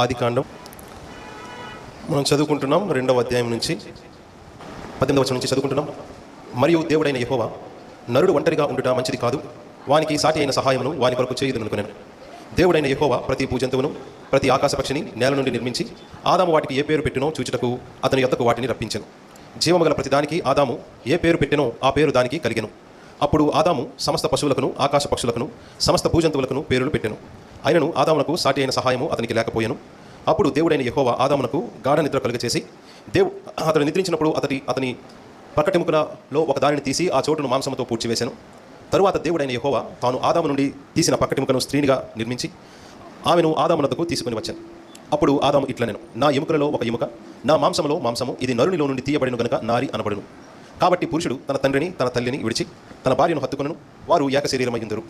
ఆదికాండం మనం చదువుకుంటున్నాం 2వ అధ్యాయం నుంచి 18వ వచనం నుంచి చదువుకుంటున్నాం. మరియు దేవుడైన యెహోవా, నరుడు ఒంటరిగా ఉండుట మంచిది కాదు, వానికి సాటి అయిన సహాయమును వాని కొరకు చేయుదుననుకొనెను. దేవుడైన యెహోవా ప్రతి భూజంతువును ప్రతి ఆకాశపక్షిని నేల నుండి నిర్మించి ఆదాము వాటికి ఏ పేరు పెట్టినో చూచుటకు అతని యొద్దకు వాటిని రప్పించెను. జీవము గల ప్రతిదానికి ఆదాము ఏ పేరు పెట్టినో ఆ పేరు దానికి కలిగెను. అప్పుడు ఆదాము సమస్త పశువులకును ఆకాశ పక్షులకును సమస్త భూజంతువులకును పేర్లు పెట్టెను. అయినను ఆదామునకు సాటి అయిన సహాయము అతనికి లేకపోయెను. అప్పుడు దేవుడైన యెహోవా ఆదామునకు గాఢ నిద్ర కలుగచేసి అతడు నిద్రించినప్పుడు అతని పక్కటెముకలలో ఒక దానిని తీసి ఆ చోటును మాంసముతో పూడ్చివేశాను. తరువాత దేవుడైన యెహోవా తాను ఆదాము నుండి తీసిన పక్కటెముకను స్త్రీనిగా నిర్మించి ఆమెను ఆదామునకు తీసుకుని వచ్చాను. అప్పుడు ఆదాము ఇట్లనెను, నా ఎముకలలో ఒక ఎముక, నా మాంసములో మాంసము, ఇది నరునిలో నుండి తీయబడిన గనుక నారి అనబడును. కాబట్టి పురుషుడు తన తండ్రిని తన తల్లిని విడిచి తన భార్యను హత్తుకొనను, వారు ఏక శరీరమయ్యుందురు.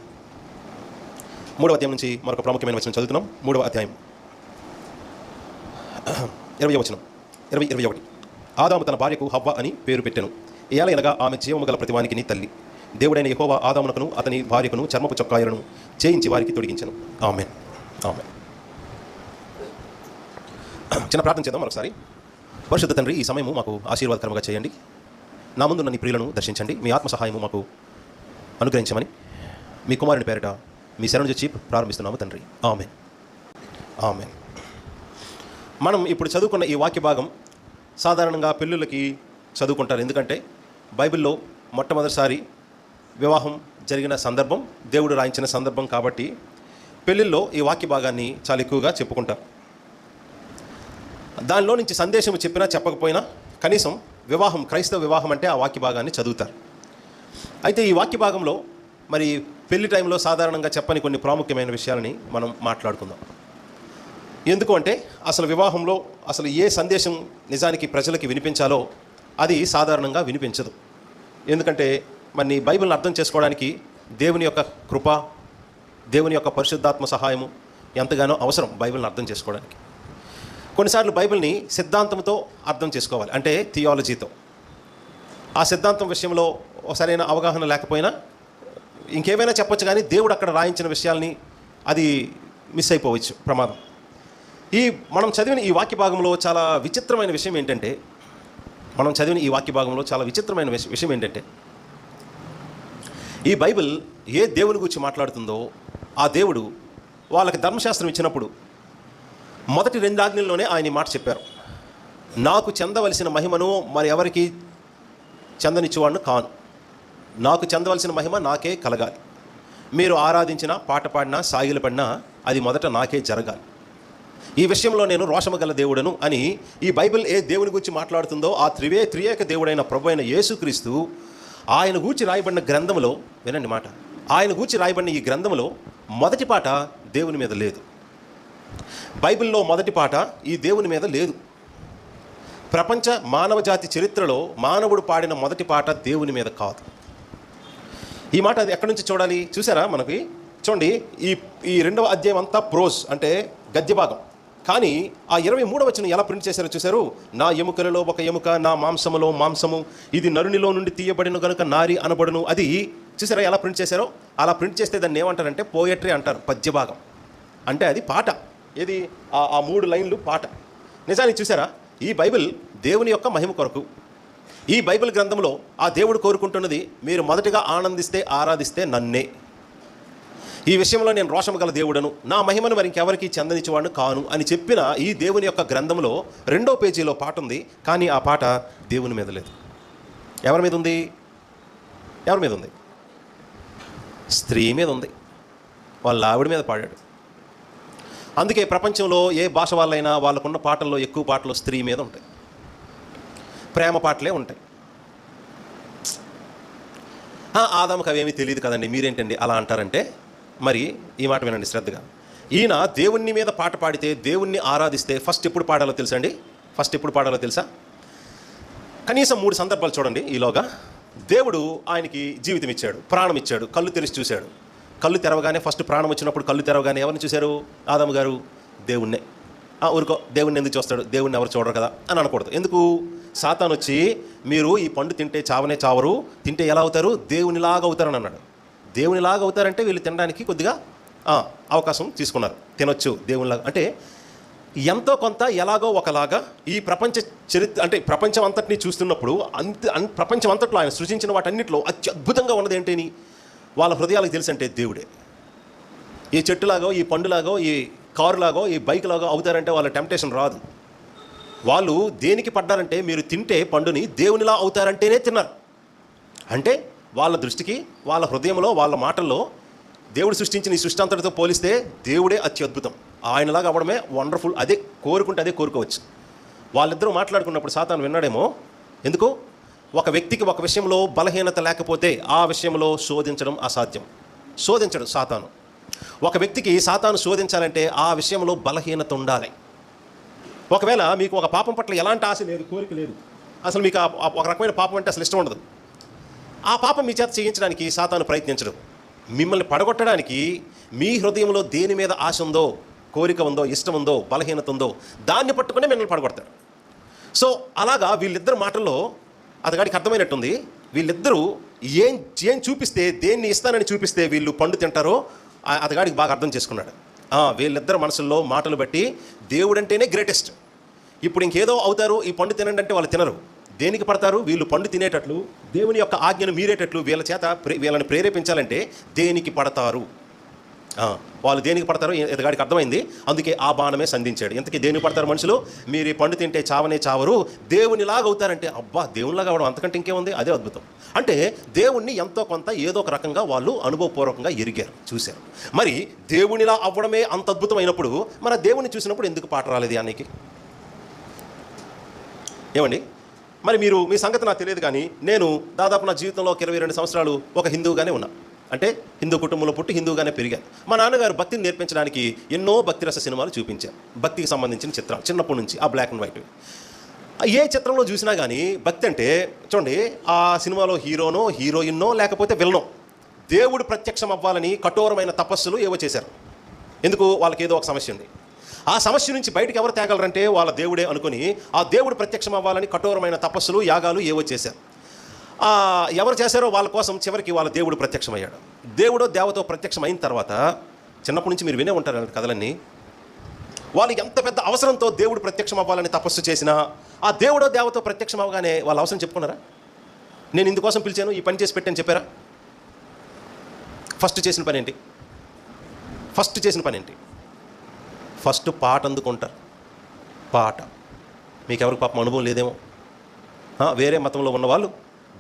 3వ అధ్యాయం నుంచి మరొక ప్రాముఖ్యమైన వచనం చదువుతున్నాం. 3వ అధ్యాయం 20వ వచనం 21. ఆదాము తన భార్యకు హవ్వ అని పేరు పెట్టెను, ఏలయనగా ఆమె జీవము గల ప్రతివానికి నీ తల్లి. దేవుడైన యెహోవా ఆదామునకును అతని భార్యకును చర్మపు చొక్కాయలను చేయించి వారికి తొడిగించెను. ఆమేన్. ఆమేన్. చిన్న ప్రార్థన చేద్దాం మరొకసారి. పరిశుద్ధ తండ్రి, ఈ సమయము మాకు ఆశీర్వాదకరంగా చేయండి. నా ముందు నన్ను ప్రియులను దర్శించండి. మీ ఆత్మ సహాయము మాకు అనుగ్రహించమని మీ కుమారుని పేరిట మీ శరణు వచ్చి ప్రారంభిస్తున్నాము తండ్రి. ఆమేన్. ఆమేన్. మనం ఇప్పుడు చదువుకున్న ఈ వాక్య భాగం సాధారణంగా పెళ్ళిళ్ళకి చదువుకుంటారు. ఎందుకంటే బైబిల్లో మొట్టమొదటిసారి వివాహం జరిగిన సందర్భం, దేవుడు రాయించిన సందర్భం కాబట్టి పెళ్ళిళ్ళలో ఈ వాక్య భాగాన్ని చాలా ఎక్కువగా చెప్పుకుంటారు. దానిలో నుంచి సందేశం చెప్పినా చెప్పకపోయినా కనీసం వివాహం, క్రైస్తవ వివాహం అంటే ఆ వాక్య భాగాన్ని చదువుతారు. అయితే ఈ వాక్య భాగంలో మరి పెళ్లి టైంలో సాధారణంగా చెప్పని కొన్ని ప్రాముఖ్యమైన విషయాలని మనం మాట్లాడుకుందాం. ఎందుకు అంటే అసలు వివాహంలో అసలు ఏ సందేశం నిజానికి ప్రజలకి వినిపించాలో అది సాధారణంగా వినిపించదు. ఎందుకంటే మరి బైబిల్ని అర్థం చేసుకోవడానికి దేవుని యొక్క కృప, దేవుని యొక్క పరిశుద్ధాత్మ సహాయము ఎంతగానో అవసరం బైబిల్ని అర్థం చేసుకోవడానికి. కొన్నిసార్లు బైబిల్ని సిద్ధాంతంతో అర్థం చేసుకోవాలి, అంటే థియాలజీతో. ఆ సిద్ధాంతం విషయంలో సరైన అవగాహన లేకపోయినా ఇంకేమైనా చెప్పొచ్చు, కానీ దేవుడు అక్కడ రాయించిన విషయాల్ని అది మిస్ అయిపోవచ్చు, ప్రమాదం. మనం చదివిన ఈ వాక్య భాగంలో చాలా విచిత్రమైన విషయం ఏంటంటే ఈ బైబిల్ ఏ దేవుని గురించి మాట్లాడుతుందో ఆ దేవుడు వాళ్ళకి ధర్మశాస్త్రం ఇచ్చినప్పుడు మొదటి 2 ఆజ్ఞల్లోనే ఆయన ఈ మాట చెప్పారు. నాకు చెందవలసిన మహిమను మరి ఎవరికి చెందనిచ్చేవాడిని కాను, నాకు చెందవలసిన మహిమ నాకే కలగాలి. మీరు ఆరాధించినా, పాట పాడినా, సాగిలు పడినా అది మొదట నాకే జరగాలి. ఈ విషయంలో నేను రోషము గల దేవుడను అని ఈ బైబిల్ ఏ దేవుని గురించి మాట్లాడుతుందో ఆ త్రియేక దేవుడైన ప్రభు అయిన యేసుక్రీస్తు ఆయన గూర్చి రాయబడిన గ్రంథంలో, వినండి మాట, ఆయన గూర్చి రాయబడిన ఈ గ్రంథంలో మొదటి పాట దేవుని మీద లేదు. బైబిల్లో మొదటి పాట ఈ దేవుని మీద లేదు. ప్రపంచ మానవ జాతి చరిత్రలో మానవుడు పాడిన మొదటి పాట దేవుని మీద కాదు. ఈ మాట అది ఎక్కడి నుంచి చూడాలి? చూసారా, మనకి చూడండి, ఈ 2వ అధ్యాయం అంతా ప్రోజ్ అంటే గద్య భాగం. కానీ ఆ 23వ వచనం ఎలా ప్రింట్ చేశారో చూశారు. నా ఎముకలలో ఒక ఎముక, నా మాంసములో మాంసము, ఇది నరునిలో నుండి తీయబడిన కనుక నారి అనబడును. అది చూసారా ఎలా ప్రింట్ చేశారో? అలా ప్రింట్ చేస్తే దాన్ని ఏమంటారంటే పోయట్రీ అంటారు, పద్య భాగం. అంటే అది పాట. ఏది? ఆ 3 లైన్లు పాట. నిజానికి చూసారా, ఈ బైబిల్ దేవుని యొక్క మహిమ కొరకు. ఈ బైబిల్ గ్రంథంలో ఆ దేవుడు కోరుకుంటున్నది మీరు మొదటిగా ఆనందిస్తే, ఆరాధిస్తే నన్నే. ఈ విషయంలో నేను రోషము గల దేవుడను, నా మహిమను మరి ఇంకెవరికి చెందనిచ్చేవాడిని కాను అని చెప్పిన ఈ దేవుని యొక్క గ్రంథంలో 2వ పేజీలో పాట ఉంది. కానీ ఆ పాట దేవుని మీద లేదు. ఎవరి మీద ఉంది? ఎవరి మీద ఉంది? స్త్రీ మీద ఉంది. వాళ్ళ ఆవిడ మీద పాడాడు. అందుకే ప్రపంచంలో ఏ భాష వాళ్ళైనా వాళ్ళకున్న పాటల్లో ఎక్కువ పాటలు స్త్రీ మీద ఉంటాయి, ప్రేమ పాటలే ఉంటాయి. ఆదాముకు అవేమీ తెలియదు కదండి, మీరేంటండి అలా అంటారంటే, మరి ఈ మాట వినండి శ్రద్ధగా. ఈయన దేవుని మీద పాట పాడితే, దేవుణ్ణి ఆరాధిస్తే ఫస్ట్ ఎప్పుడు పాడాలో తెలుసా? కనీసం 3 సందర్భాలు చూడండి. ఈలోగా దేవుడు ఆయనకి జీవితం ఇచ్చాడు, ప్రాణం ఇచ్చాడు, కళ్ళు తెరిచి చూశాడు. కళ్ళు తెరవగానే ఫస్ట్ ప్రాణం వచ్చినప్పుడు కళ్ళు తెరవగానే ఎవరిని చూశారు? ఆదాము గారు దేవుణ్ణే. ఊరుకో, దేవుణ్ణి ఎందుకు చూస్తాడు? దేవుణ్ణి ఎవరు చూడరు కదా అని అనకూడదు. ఎందుకు? సాతాను వచ్చి మీరు ఈ పండు తింటే చావనే చావరు, తింటే ఎలా అవుతారు? దేవునిలాగా అవుతారని అన్నాడు. దేవునిలాగా అవుతారంటే వీళ్ళు తినడానికి కొద్దిగా అవకాశం తీసుకున్నారు, తినొచ్చు దేవునిలాగా. అంటే ఎంతో కొంత ఎలాగో ఒకలాగా ఈ ప్రపంచ చరిత్ర అంటే ప్రపంచం అంతటినీ చూస్తున్నప్పుడు ప్రపంచం అంతట్లో ఆయన సృజించిన వాటన్నిటిలో అత్యద్భుతంగా ఉన్నది ఏంటని వాళ్ళ హృదయాలకు తెలుసంటే దేవుడే. ఈ చెట్టులాగో, ఈ పండులాగో, ఈ కారులాగో, ఈ బైక్ లాగో అవుతారంటే వాళ్ళ టెంప్టేషన్ రాదు. వాళ్ళు దేనికి పడ్డారంటే మీరు తింటే పండుని దేవునిలా అవుతారంటేనే తిన్నారు. అంటే వాళ్ళ దృష్టికి, వాళ్ళ హృదయంలో, వాళ్ళ మాటల్లో దేవుడు సృష్టించిన ఈ సృష్టి అంతటితో పోలిస్తే దేవుడే అత్యద్భుతం, ఆయనలాగా అవ్వడమే వండర్ఫుల్, అదే కోరుకుంటే అదే కోరుకోవచ్చు. వాళ్ళిద్దరూ మాట్లాడుకున్నప్పుడు సాతాను విన్నాడేమో. ఎందుకు? ఒక వ్యక్తికి ఒక విషయంలో బలహీనత లేకపోతే ఆ విషయంలో శోధించడం అసాధ్యం. శోధించడు సాతాను. ఒక వ్యక్తికి సాతాను శోధించాలంటే ఆ విషయంలో బలహీనత ఉండాలి. ఒకవేళ మీకు ఒక పాపం పట్ల ఎలాంటి ఆశ లేదు, కోరిక లేదు, అసలు మీకు ఒక రకమైన పాపం అంటే అసలు ఇష్టం ఉండదు, ఆ పాపం మీ చేత చేయించడానికి సాతాను ప్రయత్నించడు. మిమ్మల్ని పడగొట్టడానికి మీ హృదయంలో దేని మీద ఆశ ఉందో, కోరిక ఉందో, ఇష్టం ఉందో, బలహీనత ఉందో దాన్ని పట్టుకునే మిమ్మల్ని పడగొడతాడు. సో అలాగా వీళ్ళిద్దరు మాటల్లో అతగాడికి అర్థమైనట్టుంది. వీళ్ళిద్దరూ ఏం చూపిస్తే, దేన్ని ఇస్తానని చూపిస్తే వీళ్ళు పండు తింటారో అతగాడికి బాగా అర్థం చేసుకున్నాడు. వీళ్ళిద్దరు మనసుల్లో మాటలు బట్టి దేవుడంటేనే గ్రేటెస్ట్. ఇప్పుడు ఇంకేదో అవుతారు, ఈ పండు తినండి అంటే వాళ్ళు తినరు. దేనికి పడతారు? వీళ్ళు పండు తినేటట్లు, దేవుని యొక్క ఆజ్ఞను మీరేటట్లు వీళ్ళని ప్రేరేపించాలంటే దేనికి పడతారు? వాళ్ళు దేనికి పడతారో ఎదగాడికి అర్థమైంది. అందుకే ఆ బాణమే సంధించాడు. ఎంతకీ దేనికి పడతారు మనుషులు? మీరు ఈ పండు తింటే చావనే చావరు, దేవునిలాగా అవుతారంటే. అబ్బా, దేవునిలాగా అవడం అంతకంటే ఇంకేముంది? అదే అద్భుతం. అంటే దేవుణ్ణి ఎంతో కొంత ఏదో ఒక రకంగా వాళ్ళు అనుభవపూర్వకంగా ఎరిగారు, చూశారు. మరి దేవునిలా అవ్వడమే అంత అద్భుతమైనప్పుడు మన దేవుణ్ణి చూసినప్పుడు ఎందుకు పాట రాలేదు అన్నకి? ఏమండి? మరి మీ సంగతి నాకు తెలియదు, కానీ నేను దాదాపు నా జీవితంలో 22 సంవత్సరాలు ఒక హిందువుగానే ఉన్నా. అంటే హిందూ కుటుంబంలో పుట్టి హిందువుగానే పెరిగాను. మా నాన్నగారు భక్తిని నేర్పించడానికి ఎన్నో భక్తిరస సినిమాలు చూపించారు, భక్తికి సంబంధించిన చిత్రాలు చిన్నప్పటి నుంచి, ఆ బ్లాక్ అండ్ వైట్. ఏ చిత్రంలో చూసినా కానీ భక్తి అంటే చూడండి, ఆ సినిమాలో హీరోనో, హీరోయిన్నో, లేకపోతే విలనో దేవుడు ప్రత్యక్షం అవ్వాలని కఠోరమైన తపస్సులు ఏవో చేశారు. ఎందుకు? వాళ్ళకి ఏదో ఒక సమస్య ఉంది. ఆ సమస్య నుంచి బయటకు ఎవరు తేగలరంటే వాళ్ళ దేవుడే అనుకుని ఆ దేవుడు ప్రత్యక్షం అవ్వాలని కఠోరమైన తపస్సులు, యాగాలు ఏవో చేశారు. ఎవరు చేశారో వాళ్ళ కోసం చివరికి వాళ్ళ దేవుడు ప్రత్యక్షమయ్యాడు. దేవుడో దేవతో ప్రత్యక్షం అయిన తర్వాత, చిన్నప్పటి నుంచి మీరు వినే ఉంటారు కథలన్నీ, వాళ్ళు ఎంత పెద్ద అవసరంతో దేవుడు ప్రత్యక్షం అవ్వాలని తపస్సు చేసినా ఆ దేవుడో దేవతో ప్రత్యక్షం అవ్వగానే వాళ్ళ అవసరం చెప్పుకున్నారా? నేను ఇందుకోసం పిలిచాను, ఈ పని చేసి పెట్టని చెప్పారా? ఫస్ట్ చేసిన పని ఏంటి? ఫస్ట్ పాట అందుకుంటారు. పాట మీకు ఎవరికి పాపం అనుభవం లేదేమో. వేరే మతంలో ఉన్నవాళ్ళు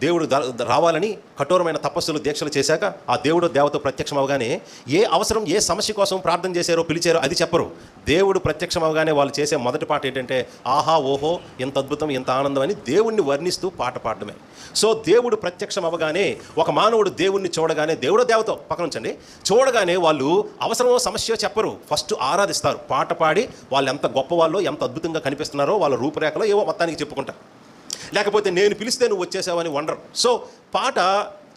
దేవుడు రావాలని కఠోరమైన తపస్సులు, దీక్షలు చేశాక ఆ దేవుడు దేవత ప్రత్యక్షం అవగానే ఏ అవసరం, ఏ సమస్య కోసం ప్రార్థన చేశారో, పిలిచారో అది చెప్పరు. దేవుడు ప్రత్యక్షం అవగానే వాళ్ళు చేసే మొదటి పాట ఏంటంటే ఆహా ఓహో ఎంత అద్భుతం, ఎంత ఆనందం అని దేవుణ్ణి వర్ణిస్తూ పాట పాడడమే. సో దేవుడు ప్రత్యక్షం అవ్వగానే, ఒక మానవుడు దేవుణ్ణి చూడగానే, దేవుడో దేవతో పక్కన ఉంచండి, చూడగానే వాళ్ళు అవసరమో సమస్య చెప్పరు, ఫస్ట్ ఆరాధిస్తారు. పాట పాడి వాళ్ళు ఎంత గొప్పవాళ్ళో, ఎంత అద్భుతంగా కనిపిస్తున్నారో వాళ్ళ రూపురేఖలో ఏవో మొత్తానికి చెప్పుకుంటారు. లేకపోతే నేను పిలిస్తే నువ్వు వచ్చేసావని వండరు. సో పాట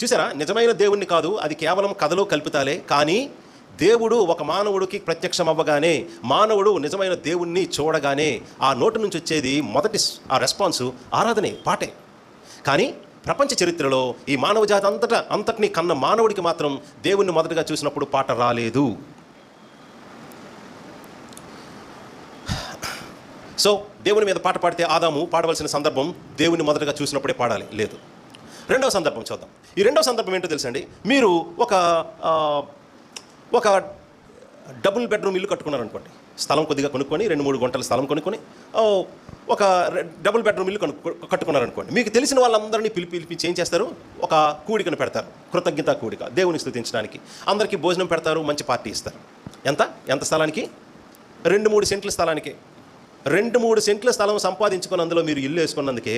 చూసారా, నిజమైన దేవుణ్ణి కాదు, అది కేవలం కథలో కల్పితాలే. కానీ దేవుడు ఒక మానవుడికి ప్రత్యక్షం అవ్వగానే, మానవుడు నిజమైన దేవుణ్ణి చూడగానే ఆ నోటి నుంచి వచ్చేది మొదటి ఆ రెస్పాన్సు ఆరాధనే, పాటే. కానీ ప్రపంచ చరిత్రలో ఈ మానవ జాతి అంతటిని కన్న మానవుడికి మాత్రం దేవుణ్ణి మొదటగా చూసినప్పుడు పాట రాలేదు. సో దేవుని మీద పాట పాడితే ఆదాము పాడవలసిన సందర్భం దేవుని మొదటగా చూసినప్పుడే పాడాలి, లేదు. రెండవ సందర్భం చూద్దాం. ఈ రెండవ సందర్భం ఏంటో తెలుసండి? మీరు ఒక డబుల్ బెడ్రూమ్ ఇల్లు కట్టుకున్నారనుకోండి, స్థలం కొద్దిగా కొనుక్కొని, 2-3 గుంటల స్థలం కొనుక్కొని ఒక డబుల్ బెడ్రూమ్ ఇల్లు కట్టుకున్నారనుకోండి. మీకు తెలిసిన వాళ్ళందరినీ పిలిపించి ఏం చేస్తారు? ఒక కూడికను పెడతారు, కృతజ్ఞత కూడిక, దేవుని స్తుతించడానికి. అందరికీ భోజనం పెడతారు, మంచి పార్టీ ఇస్తారు. ఎంత స్థలానికి? 2-3 సెంట్ల స్థలానికి. 2-3 సెంట్ల స్థలం సంపాదించుకుని అందులో మీరు ఇల్లు వేసుకున్నందుకే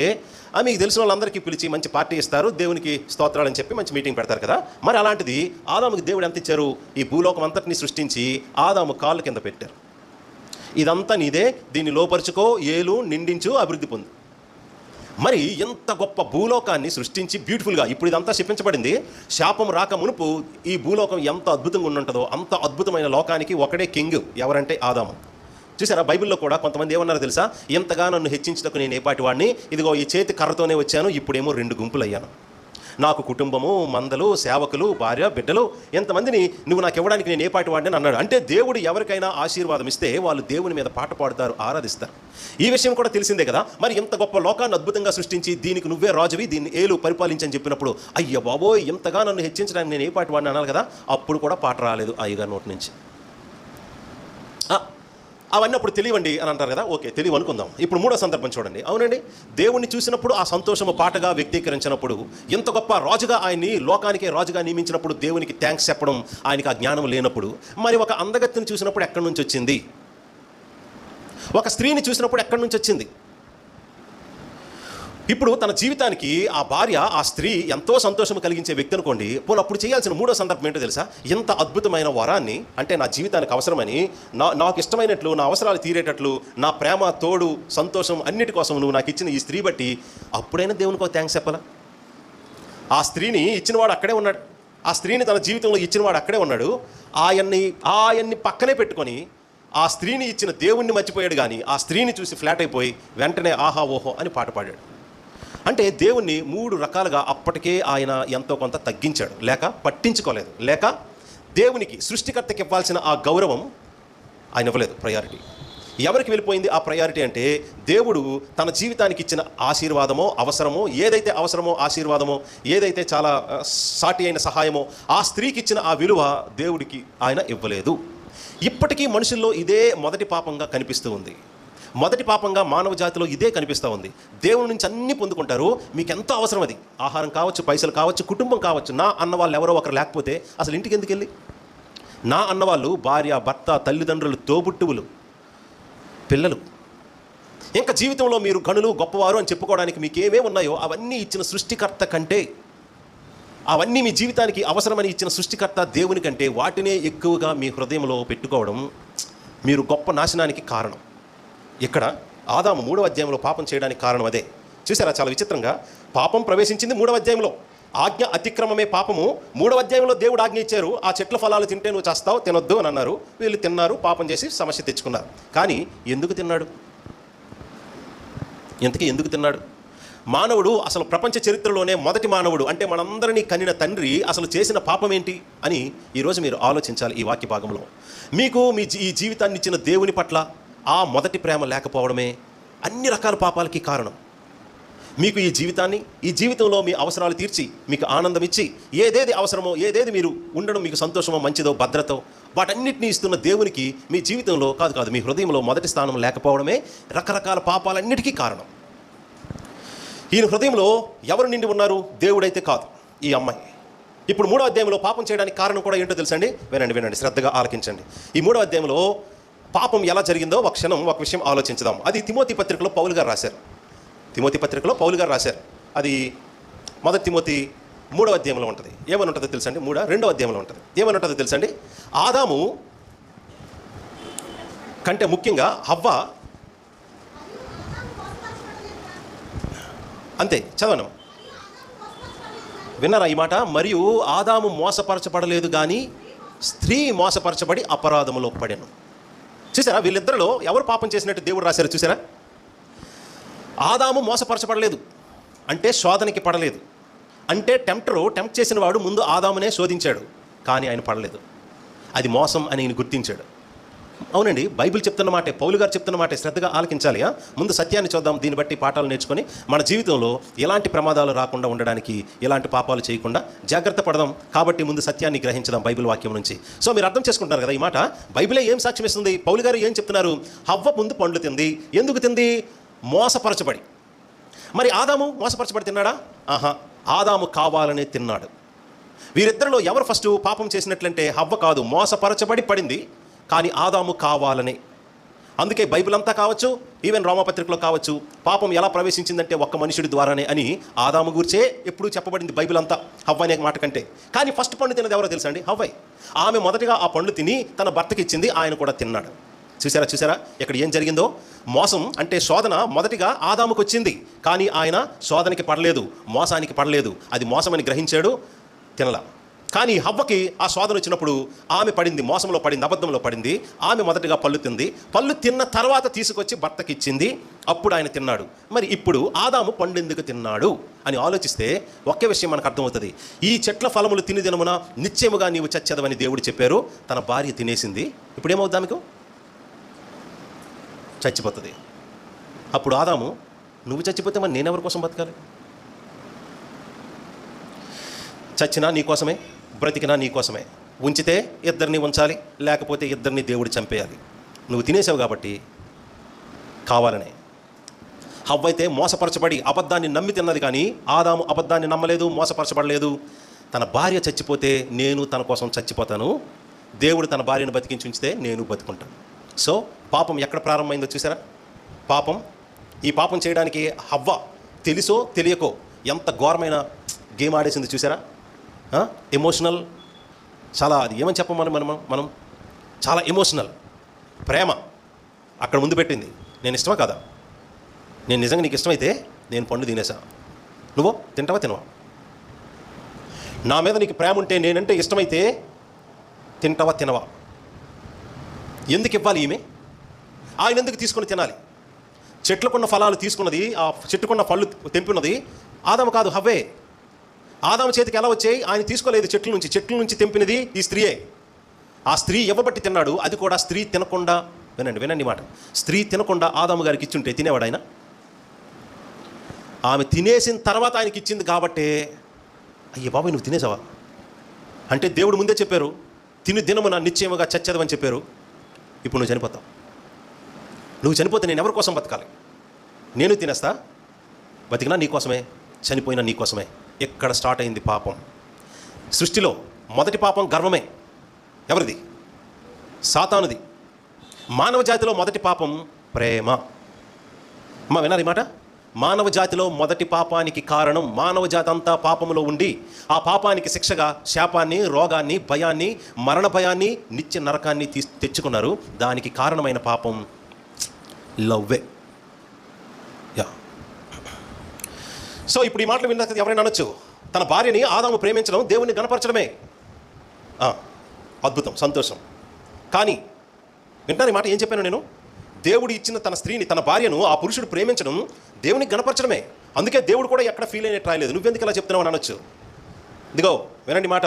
మీకు తెలిసిన వాళ్ళందరికీ పిలిచి మంచి పార్టీ ఇస్తారు, దేవునికి స్తోత్రాలని చెప్పి మంచి మీటింగ్ పెడతారు కదా. మరి అలాంటిది ఆదాముకి దేవుడు ఎంత ఇచ్చారు? ఈ భూలోకం అంతటిని సృష్టించి ఆదాము కాళ్ళు కింద పెట్టారు. ఇదంతా నీదే, దీన్ని లోపరుచుకో, ఏలు, నిండించు, అభివృద్ధి పొందు. మరి ఎంత గొప్ప భూలోకాన్ని సృష్టించి బ్యూటిఫుల్గా, ఇప్పుడు ఇదంతా శపించబడింది. శాపం రాక మునుపు ఈ భూలోకం ఎంత అద్భుతంగా ఉంటుందో అంత అద్భుతమైన లోకానికి ఒకడే కింగ్. ఎవరంటే ఆదాము. చూసారా, బైబిల్లో కూడా కొంతమంది ఏమన్నారో తెలుసా? ఎంతగా నన్ను హెచ్చించటకు నేను ఏపాటి వాడిని, ఇదిగో ఈ చేతి కర్రతోనే వచ్చాను, ఇప్పుడేమో 2 గుంపులు అయ్యాను. నాకు కుటుంబము, మందలు, సేవకులు, భార్య, బిడ్డలు, ఎంతమందిని నువ్వు నాకు ఇవ్వడానికి నేను ఏ పాటి వాడిని అన్నాడు. అంటే దేవుడు ఎవరికైనా ఆశీర్వాదం ఇస్తే వాళ్ళు దేవుని మీద పాట పాడుతారు, ఆరాధిస్తారు. ఈ విషయం కూడా తెలిసిందే కదా. మరి ఇంత గొప్ప లోకాన్ని అద్భుతంగా సృష్టించి దీనికి నువ్వే రాజువి, దీన్ని ఏలు పరిపాలించని చెప్పినప్పుడు అయ్య బాబోయ్ ఇంతగా నన్ను హెచ్చించడానికి నేను ఏ పాటి వాడిని అనాలి కదా. అప్పుడు కూడా పాట రాలేదు అయ్యగారి నోటి నుంచి. అవన్నీ అప్పుడు తెలియండి అని అంటారు కదా. ఓకే, తెలివి అనుకుందాం. ఇప్పుడు మూడో సందర్భం చూడండి. అవునండి, దేవుణ్ణి చూసినప్పుడు ఆ సంతోషము పాటగా వ్యక్తీకరించినప్పుడు, ఎంత గొప్ప రాజుగా ఆయన్ని లోకానికే రాజుగా నియమించినప్పుడు దేవునికి థ్యాంక్స్ చెప్పడం ఆయనకి ఆ జ్ఞానం లేనప్పుడు, మరి ఒక అందగత్తిని చూసినప్పుడు ఎక్కడి నుంచి వచ్చింది? ఒక స్త్రీని చూసినప్పుడు ఎక్కడి నుంచి వచ్చింది? ఇప్పుడు తన జీవితానికి ఆ భార్య, ఆ స్త్రీ ఎంతో సంతోషం కలిగించే వ్యక్తి అనుకోండి. పోనీ అప్పుడు చేయాల్సిన మూడో సందర్భం ఏంటో తెలుసా? ఎంత అద్భుతమైన వరాన్ని, అంటే నా జీవితానికి అవసరమని, నాకు ఇష్టమైనట్లు, నా అవసరాలు తీరేటట్లు, నా ప్రేమ, తోడు, సంతోషం అన్నిటి కోసం నువ్వు నాకు ఇచ్చిన ఈ స్త్రీ బట్టి అప్పుడైనా దేవునికి ఒక థ్యాంక్స్ చెప్పాలా? ఆ స్త్రీని ఇచ్చినవాడు అక్కడే ఉన్నాడు. ఆ స్త్రీని తన జీవితంలో ఇచ్చినవాడు అక్కడే ఉన్నాడు. ఆయన్ని పక్కనే పెట్టుకొని ఆ స్త్రీని ఇచ్చిన దేవుణ్ణి మర్చిపోయాడు. కానీ ఆ స్త్రీని చూసి ఫ్లాట్ అయిపోయి వెంటనే ఆహా ఓహో అని పాట పాడాడు. అంటే దేవుణ్ణి 3 రకాలుగా అప్పటికే ఆయన ఎంతో కొంత తగ్గించాడు, లేక పట్టించుకోలేదు, లేక దేవునికి సృష్టికర్తకి ఇవ్వాల్సిన ఆ గౌరవం ఆయన ఇవ్వలేదు. ప్రయారిటీ ఎవరికి వెళ్ళిపోయింది ఆ ప్రయారిటీ అంటే, దేవుడు తన జీవితానికి ఇచ్చిన ఆశీర్వాదమో, అవసరమో, ఏదైతే అవసరమో ఆశీర్వాదమో, ఏదైతే చాలా సాటి అయిన సహాయమో ఆ స్త్రీకి ఇచ్చిన ఆ విలువ దేవుడికి ఆయన ఇవ్వలేదు. ఇప్పటికీ మనుషుల్లో ఇదే మొదటి పాపంగా కనిపిస్తూ ఉంది. మొదటి పాపంగా మానవ జాతిలో ఇదే కనిపిస్తూ ఉంది. దేవుడి నుంచి అన్నీ పొందుకుంటారు, మీకు ఎంతో అవసరం అది, ఆహారం కావచ్చు, పైసలు కావచ్చు, కుటుంబం కావచ్చు. నా అన్నవాళ్ళు ఎవరో ఒకరు లేకపోతే అసలు ఇంటికి ఎందుకు వెళ్ళి? నా అన్నవాళ్ళు భార్య, భర్త, తల్లిదండ్రులు, తోబుట్టువులు, పిల్లలు. ఇంకా జీవితంలో మీరు గనులు, గొప్పవారు అని చెప్పుకోవడానికి మీకు ఏమేమి ఉన్నాయో అవన్నీ ఇచ్చిన సృష్టికర్త కంటే, అవన్నీ మీ జీవితానికి అవసరమని ఇచ్చిన సృష్టికర్త దేవుని కంటే వాటినే ఎక్కువగా మీ హృదయంలో పెట్టుకోవడం మీరు గొప్ప నాశనానికి కారణం. ఇక్కడ ఆదాము 3వ అధ్యాయంలో పాపం చేయడానికి కారణం అదే. చూసారా, చాలా విచిత్రంగా పాపం ప్రవేశించింది 3వ అధ్యాయంలో. ఆజ్ఞ అతిక్రమమే పాపము. 3వ అధ్యాయంలో దేవుడు ఆజ్ఞ ఇచ్చారు, ఆ చెట్ల ఫలాలు తింటే నువ్వు చేస్తావు, తినొద్దు అని అన్నారు. వీళ్ళు తిన్నారు, పాపం చేసి సమస్య తెచ్చుకున్నారు. కానీ ఎందుకు తిన్నాడు? ఇంతకీ ఎందుకు తిన్నాడు? మానవుడు అసలు ప్రపంచ చరిత్రలోనే మొదటి మానవుడు, అంటే మనందరినీ కనిన తండ్రి అసలు చేసిన పాపం ఏంటి అని ఈరోజు మీరు ఆలోచించాలి. ఈ వాక్య భాగంలో మీకు ఈ జీవితాన్ని ఇచ్చిన దేవుని పట్ల ఆ మొదటి ప్రేమ లేకపోవడమే అన్ని రకాల పాపాలకి కారణం. మీకు ఈ జీవితంలో మీ అవసరాలు తీర్చి, మీకు ఆనందం ఇచ్చి, ఏదేది అవసరమో, ఏదేది మీరు ఉండడం మీకు సంతోషమో, మంచిదో, భద్రతో, వాటన్నిటినీ ఇస్తున్న దేవునికి మీ జీవితంలో కాదు మీ హృదయంలో మొదటి స్థానం లేకపోవడమే రకరకాల పాపాలన్నిటికీ కారణం. ఈయన హృదయంలో ఎవరు నిండి ఉన్నారు? దేవుడైతే కాదు, ఈ అమ్మాయి. ఇప్పుడు 3వ అధ్యాయంలో పాపం చేయడానికి కారణం కూడా ఏంటో తెలుసండి? వినండి, శ్రద్ధగా ఆలకించండి. ఈ 3వ అధ్యాయంలో పాపం ఎలా జరిగిందో ఒక క్షణం ఒక విషయం ఆలోచించుదాం. అది తిమోతి పత్రికలో పౌలు గారు రాశారు. అది 1 తిమోతి 3వ అధ్యాయంలో ఉంటుంది. ఏమని ఉంటుందో తెలుసండి? 2వ అధ్యాయంలో ఉంటుంది. ఏమని ఉంటుందో తెలుసండి? ఆదాము కంటే ముఖ్యంగా హవ్వ, అంతే, చదవను, విన్నారా ఈ మాట? మరియు ఆదాము మోసపరచబడలేదు కానీ స్త్రీ మోసపరచబడి అపరాధములో పడెను. చూసారా, వీళ్ళిద్దరిలో ఎవరు పాపం చేసినట్టు దేవుడు రాశారు? చూసారా, ఆదాము మోసపరచబడలేదు అంటే శోధనకి పడలేదు. అంటే టెంప్ట్ చేసిన వాడు ముందు ఆదామునే శోధించాడు, కానీ ఆయన పడలేదు. అది మోసం అని ఆయన గుర్తించాడు. అవునండి, బైబిల్ చెప్తున్న మాట, పౌలు గారు చెప్తున్న మాట శ్రద్ధగా ఆలకించాలి. ముందు సత్యాన్ని చూద్దాం, దీన్ని బట్టి పాఠాలు నేర్చుకొని మన జీవితంలో ఎలాంటి ప్రమాదాలు రాకుండా ఉండడానికి, ఎలాంటి పాపాలు చేయకుండా జాగ్రత్త పడదాం. కాబట్టి ముందు సత్యాన్ని గ్రహించదాం బైబిల్ వాక్యం నుంచి. సో మీరు అర్థం చేసుకుంటున్నారు కదా ఈ మాట? బైబిలే ఏం సాక్ష్యం ఇస్తుంది? పౌలు గారు ఏం చెప్తున్నారు? హవ్వ ముందు పండ్లు తింది. ఎందుకు తింది? మోసపరచబడి. మరి ఆదాము మోసపరచబడి తిన్నాడా? ఆదాము కావాలనే తిన్నాడు. వీరిద్దరిలో ఎవరు ఫస్ట్ పాపం చేసినట్లంటే హవ్వ కాదు, మోసపరచబడి పడింది. కానీ ఆదాము కావాలని. అందుకే బైబిల్ అంతా కావచ్చు, ఈవెన్ రోమపత్రికలో కావచ్చు, పాపం ఎలా ప్రవేశించిందంటే ఒక్క మనుషుడి ద్వారానే అని ఆదాము గురించే ఎప్పుడూ చెప్పబడింది బైబిల్ అంతా, హవ్వ అనే మాట కంటే. కానీ ఫస్ట్ పండు తిన్నది ఎవరో తెలుసా అండి? హవ్వే. ఆమె మొదటిగా ఆ పండు తిని తన భర్తకి ఇచ్చింది, ఆయన కూడా తిన్నాడు. చూసారా ఇక్కడ ఏం జరిగిందో? మోసం అంటే శోధన మొదటిగా ఆదాముకు వచ్చింది, కానీ ఆయన శోధనకి పడలేదు, మోసానికి పడలేదు. అది మోసమని గ్రహించాడు, తినలా. కానీ హవ్వకి ఆ శోధన వచ్చినప్పుడు ఆమె పడింది, మోసంలో పడింది, అబద్ధంలో పడింది. ఆమె మొదటిగా పళ్ళు తింది. పళ్ళు తిన్న తర్వాత తీసుకొచ్చి భర్తకి ఇచ్చింది, అప్పుడు ఆయన తిన్నాడు. మరి ఇప్పుడు ఆదాము పండు ఎందుకు తిన్నాడు అని ఆలోచిస్తే ఒకే విషయం మనకు అర్థమవుతుంది. ఈ చెట్ల ఫలములు తిని దినమున నిశ్చయముగా నీవు చచ్చెదవని దేవుడు చెప్పారు. తన భార్య తినేసింది. ఇప్పుడు ఏమవుద్దా మీకు? చచ్చిపోతుంది. అప్పుడు ఆదాము, నువ్వు చచ్చిపోతే మరి నేనెవరి కోసం బతకాలి? చచ్చినా నీ కోసమే, బ్రతికినా నీ కోసమే. ఉంచితే ఇద్దరిని ఉంచాలి, లేకపోతే ఇద్దరిని దేవుడు చంపేయాలి. నువ్వు తినేసావు కాబట్టి కావాలనే. హవ్వ అయితే మోసపరచబడి అబద్ధాన్ని నమ్మి తిన్నది, కానీ ఆదాము అబద్ధాన్ని నమ్మలేదు, మోసపరచబడలేదు. తన భార్య చచ్చిపోతే నేను తన కోసం చచ్చిపోతాను, దేవుడు తన భార్యను బతికించి ఉంచితే నేను బతుకుంటాను. సో పాపం ఎక్కడ ప్రారంభమైందో చూసారా? ఈ పాపం చేయడానికి హవ్వ తెలుసో తెలియకో ఎంత ఘోరమైన గేమ్ ఆడేసింది చూసారా? ఎమోషనల్, చాలా, అది ఏమని చెప్పమని మనం చాలా ఎమోషనల్ ప్రేమ అక్కడ ముందు పెట్టింది. నేను ఇష్టమా కాదా? నేను నిజంగా నీకు ఇష్టమైతే నేను పండు తినేసా, నువ్వు తింటావా తినవా? నా మీద నీకు ప్రేమ ఉంటే, నేనంటే ఇష్టమైతే తింటావా తినవా? ఎందుకు ఇవ్వాలి ఈమె? ఆయన ఎందుకు తీసుకొని తినాలి? చెట్లకున్న ఫలాలు తీసుకున్నది, ఆ చెట్టుకున్న పళ్ళు తెంపినది ఆదాము కాదు, హవ్వే. ఆదాము చేతికి ఎలా వచ్చాయి? ఆయన తీసుకోలేదు చెట్ల నుంచి తెంపినది ఈ స్త్రీయే. ఆ స్త్రీ ఇవ్వబట్టి తిన్నాడు. అది కూడా స్త్రీ తినకుండా, వినండి మాట, స్త్రీ తినకుండా ఆదాము గారికి ఇచ్చుంటే తినేవాడు ఆయన? ఆమె తినేసిన తర్వాత ఆయనకి ఇచ్చింది కాబట్టే, అయ్యే బాబాయ్ నువ్వు తినేసావా అంటే దేవుడు ముందే చెప్పారు, తిని దినమున నిశ్చయముగా చచ్చేదవని చెప్పారు. ఇప్పుడు నువ్వు చనిపోతావు. నువ్వు చనిపోతే నేను ఎవరి కోసం బతకాలి? నేను తినేస్తా, బతికినా నీకోసమే, చనిపోయినా నీకోసమే. ఎక్కడ స్టార్ట్ అయింది పాపం? సృష్టిలో మొదటి పాపం గర్వమే. ఎవరిది? సాతానుది. మానవ జాతిలో మొదటి పాపం ప్రేమ. అమ్మ వినారు ఈ మాట? మానవ జాతిలో మొదటి పాపానికి కారణం, మానవ జాతి అంతా పాపములో ఉండి ఆ పాపానికి శిక్షగా శాపాన్ని, రోగాన్ని, భయాన్ని, మరణ భయాన్ని, నిత్య నరకాన్ని తెచ్చుకున్నారు. దానికి కారణమైన పాపం లవ్వే. సో ఇప్పుడు ఈ మాటలు విన్న ఎవరైనా అనొచ్చు, తన భార్యని ఆదాము ప్రేమించడం దేవుణ్ణి గణపరచడమే. అద్భుతం, సంతోషం. కానీ వింటాను ఈ మాట, ఏం చెప్పాను నేను? దేవుడు ఇచ్చిన తన స్త్రీని, తన భార్యను ఆ పురుషుడు ప్రేమించడం దేవుని గణపరచడమే. అందుకే దేవుడు కూడా ఎక్కడ ఫీల్ అయినట్టు రాయలేదు. నువ్వెందుకు ఇలా చెప్తున్నావు అని అనొచ్చు. ఇదిగో వినండి మాట,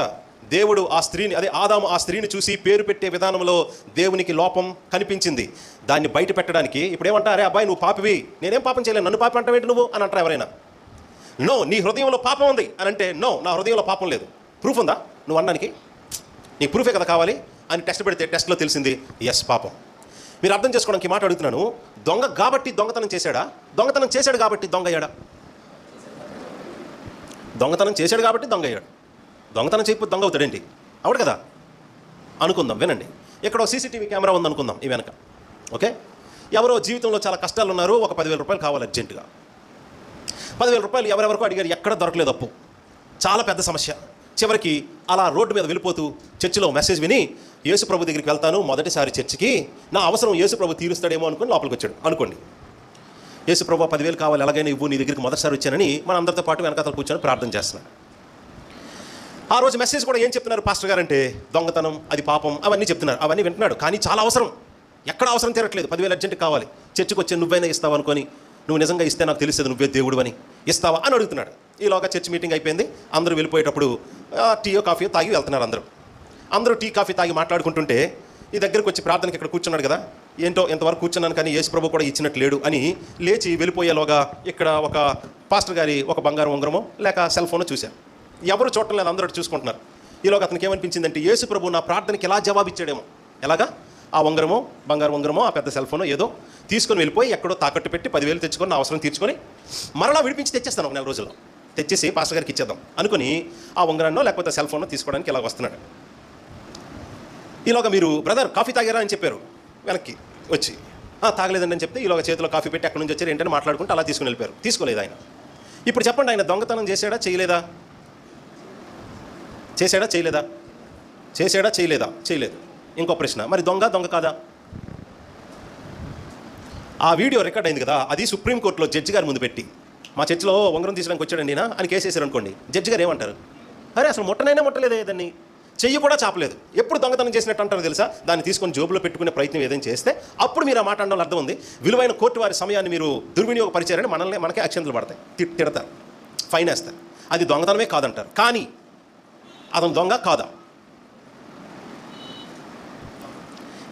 దేవుడు ఆ స్త్రీని, అదే ఆదాము ఆ స్త్రీని చూసి పేరు పెట్టే విధానంలో దేవునికి లోపం కనిపించింది. దాన్ని బయట పెట్టడానికి ఇప్పుడు ఏమంటా, అరే అబ్బాయి నువ్వు పాపివి, నేనేం పాపం చేయలేను, నన్ను పాపం అంటావేంటి నువ్వు అని అంటారు ఎవరైనా. నో, నీ హృదయంలో పాపం ఉంది అని అంటే, నో నా హృదయంలో పాపం లేదు. ప్రూఫ్ ఉందా నువ్వు అనడానికి? నీకు ప్రూఫే కదా కావాలి అని టెస్ట్ పెడితే టెస్ట్లో తెలిసింది ఎస్ పాపం. మీరు అర్థం చేసుకోవడానికి మాట అడుగుతున్నాను. దొంగ కాబట్టి దొంగతనం చేశాడా? దొంగతనం చేశాడు కాబట్టి దొంగ అయ్యాడా? దొంగతనం చేశాడు కాబట్టి దొంగ అయ్యాడు. దొంగతనం చేయకపోతే దొంగ అవుతాడేంటి? అవుడు కదా. అనుకుందాం, వినండి, ఇక్కడ సీసీటీవీ కెమెరా ఉందనుకుందాం ఈ వెనక. ఓకే, ఎవరో జీవితంలో చాలా కష్టాలు ఉన్నారు, ఒక 10,000 రూపాయలు కావాలి అర్జెంటుగా. 10,000 రూపాయలు ఎవరెవరికో అడిగారు, ఎక్కడ దొరకలేదు, అప్పు చాలా పెద్ద సమస్య. చివరికి అలా రోడ్డు మీద వెళ్ళిపోతూ చర్చిలో మెసేజ్ విని యేసుప్రభు దగ్గరికి వెళ్తాను, మొదటిసారి చర్చికి, నా అవసరం యేసుప్రభు తీరుస్తాడేమో అనుకుని లోపలికి వచ్చాడు అనుకోండి. యేసుప్రభు 10,000 కావాలి, ఎలాగైనా ఇవ్వు, నీ దగ్గరికి మొదటిసారి వచ్చానని మన అందరితో పాటు వెనకాతలు కూర్చొని ప్రార్థన చేస్తున్నాడు. ఆ రోజు మెసేజ్ కూడా ఏం చెప్తున్నారు పాస్టర్ గారు అంటే, దొంగతనం అది పాపం అవన్నీ చెప్తున్నారు. అవన్నీ వింటున్నాడు, కానీ చాలా అవసరం, ఎక్కడ అవసరం తీరట్లేదు. 10,000 అర్జెంట్ కావాలి, చర్చికి వచ్చి నువ్వైనా ఇస్తావు అనుకొని, నువ్వు నిజంగా ఇస్తే నాకు తెలుస్తుంది నువ్వే దేవుడు అని, ఇస్తావా అని అడుగుతున్నాడు. ఈలోగా చర్చ్ మీటింగ్ అయిపోయింది. అందరూ వెళ్ళిపోయేటప్పుడు టీయో కాఫీయో తాగి వెళ్తున్నారు. అందరూ టీ కాఫీ తాగి మాట్లాడుకుంటుంటే ఈ దగ్గరికి వచ్చి ప్రార్థనకి ఇక్కడ కూర్చున్నాడు కదా, ఏంటో ఇంతవరకు కూర్చున్నాను కానీ యేసుప్రభు కూడా ఇచ్చినట్టు లేడు అని లేచి వెళ్ళిపోయేలోగా ఇక్కడ ఒక పాస్టర్ గారి ఒక బంగారం ఉంగరమో లేక సెల్ ఫోనో చూశారు. ఎవరు చూడటం లేదు, అందరూ చూసుకుంటున్నారు. ఈలోగా అతనికి ఏమనిపించిందంటే, యేసుప్రభు నా ప్రార్థనకి ఎలా జవాబిచ్చాడేమో. ఎలాగా? ఆ ఉంగరమో, బంగారం ఉంగరమో, ఆ పెద్ద సెల్ ఫోనో ఏదో తీసుకొని వెళ్ళిపోయి ఎక్కడో తాకట్టు పెట్టి 10,000 తెచ్చుకొని నా అవసరం తీర్చుకొని మరలా విడిపించి తెచ్చేస్తాను, ఒక నెల రోజుల్లో తెచ్చేసి పాస్టర్ గారికి ఇచ్చేద్దాం అనుకుని ఆ ఉంగరాన్నో లేకపోతే సెల్ ఫోనో తీసుకోవడానికి ఇలా వస్తున్నాడు. ఈలోగా మీరు బ్రదర్ కాఫీ తాగారా అని చెప్పారు. వెనక్కి వచ్చి తాగలేదండి అని చెప్తే ఈలోగా చేతిలో కాఫీ పెట్టి ఎక్కడి నుంచి వచ్చారు ఏంటని మాట్లాడుకుంటూ అలా తీసుకుని వెళ్ళిపోయారు. తీసుకోలేదు ఆయన. ఇప్పుడు చెప్పండి, ఆయన దొంగతనం చేశాడా చేయలేదా? చేశాడా చేయలేదా? చేశాడా చేయలేదా? చేయలేదు. ఇంకో ప్రశ్న, మరి దొంగ కాదా? ఆ వీడియో రికార్డ్ అయింది కదా, అది సుప్రీంకోర్టులో జడ్జి గారి ముందు పెట్టి, మా చర్చిలో ఉంగరం తీసడానికి వచ్చాడండి అని కేసేసారు అనుకోండి, జడ్జి గారు ఏమంటారు? అరే అసలు ముట్టలేదే దాన్ని, చెయ్యి కూడా చాపలేదు, ఎప్పుడు దొంగతనం చేసినట్టు అంటారు తెలుసా? దాన్ని తీసుకొని జోబులో పెట్టుకునే ప్రయత్నం ఏదైనా చేస్తే అప్పుడు మీరు ఆ మాట అనడం అర్థం ఉంది. విలువైన కోర్టు వారి సమయాన్ని మీరు దుర్వినియోగపరిచారని మనకే అక్షంతలు పడతాయి, తిడతారు. ఫైన్ వేస్తారు. అది దొంగతనమే కాదంటారు. కానీ అతను దొంగ కాదా?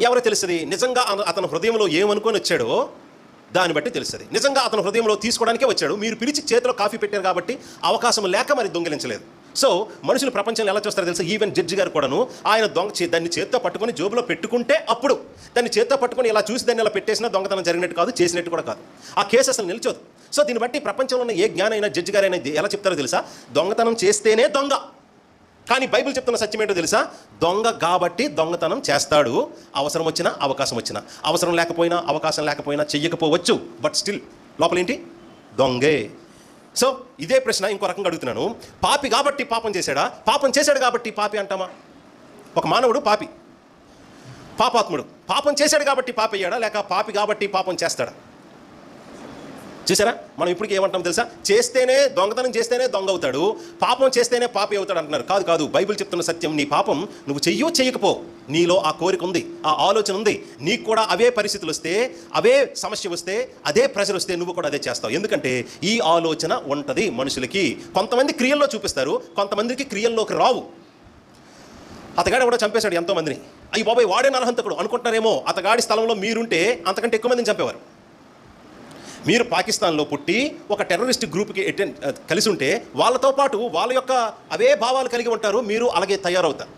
ఎవరో తెలుస్తుంది. నిజంగా అతను హృదయంలో ఏమనుకొని వచ్చాడో దాన్ని బట్టి తెలుస్తుంది. నిజంగా అతను హృదయంలో తీసుకోవడానికే వచ్చాడు. మీరు పిలిచి చేతిలో కాఫీ పెట్టారు కాబట్టి అవకాశం లేక మరి దొంగిలించలేదు. సో మనుషులు ప్రపంచంలో ఎలా చూస్తారో తెలుసా? ఈవెన్ జడ్జి గారు కూడాను ఆయన దాన్ని చేత్తో పట్టుకొని జోబులో పెట్టుకుంటే అప్పుడు దాన్ని చేత్తో పట్టుకొని ఇలా చూసి దాన్ని ఇలా పెట్టేసినా దొంగతనం జరిగినట్టు కాదు, చేసినట్టు కూడా కాదు. ఆ కేసు అసలు నిలిచోదు. సో దీన్ని బట్టి ప్రపంచంలో ఉన్న ఏ జ్ఞానైనా జడ్జి గారైనా ఎలా చెప్తారో తెలుసా? దొంగతనం చేస్తేనే దొంగ. కానీ బైబిల్ చెప్తున్న సత్యం ఏంటో తెలుసా? దొంగ కాబట్టి దొంగతనం చేస్తాడు. అవసరం వచ్చినా అవకాశం వచ్చినా, అవసరం లేకపోయినా అవకాశం లేకపోయినా చెయ్యకపోవచ్చు, బట్ స్టిల్ లోపల ఏంటి? దొంగే. సో ఇదే ప్రశ్న ఇంకో రకంగా అడుగుతున్నాను. పాపి కాబట్టి పాపం చేశాడా? పాపం చేశాడు కాబట్టి పాపి అంటామా? ఒక మానవుడు పాపి, పాపాత్ముడు. పాపం చేశాడు కాబట్టి పాపి అయ్యాడా, లేక పాపి కాబట్టి పాపం చేస్తాడా? చూసారా? మనం ఇప్పటికి ఏమంటాం తెలుసా? చేస్తేనే దొంగతనం చేస్తేనే దొంగ అవుతాడు, పాపం చేస్తేనే పాపి అవుతాడు అంటున్నారు. కాదు కాదు, బైబిల్ చెప్తున్న సత్యం, నీ పాపం నువ్వు చెయ్యకపో, నీలో ఆ కోరిక ఉంది, ఆ ఆలోచన ఉంది, నీకు కూడా అవే పరిస్థితులు వస్తే, అవే సమస్య వస్తే, అదే ప్రెషర్ వస్తే నువ్వు కూడా అదే చేస్తావు. ఎందుకంటే ఈ ఆలోచన ఉంటుంది మనుషులకి. కొంతమంది క్రియల్లో చూపిస్తారు, కొంతమందికి క్రియల్లోకి రావు. అతగాడు కూడా చంపేశాడు ఎంతోమందిని. అయ్యి బాబాయ్ వాడే నరహంతకుడు అనుకుంటున్నారేమో. అతగాడి స్థలంలో మీరుంటే అంతకంటే ఎక్కువ మందిని చంపేవారు. మీరు పాకిస్తాన్లో పుట్టి ఒక టెర్రరిస్ట్ గ్రూప్కి కలిసి ఉంటే వాళ్ళతో పాటు వాళ్ళ యొక్క అవే భావాలు కలిగి ఉంటారు, మీరు అలాగే తయారవుతారు.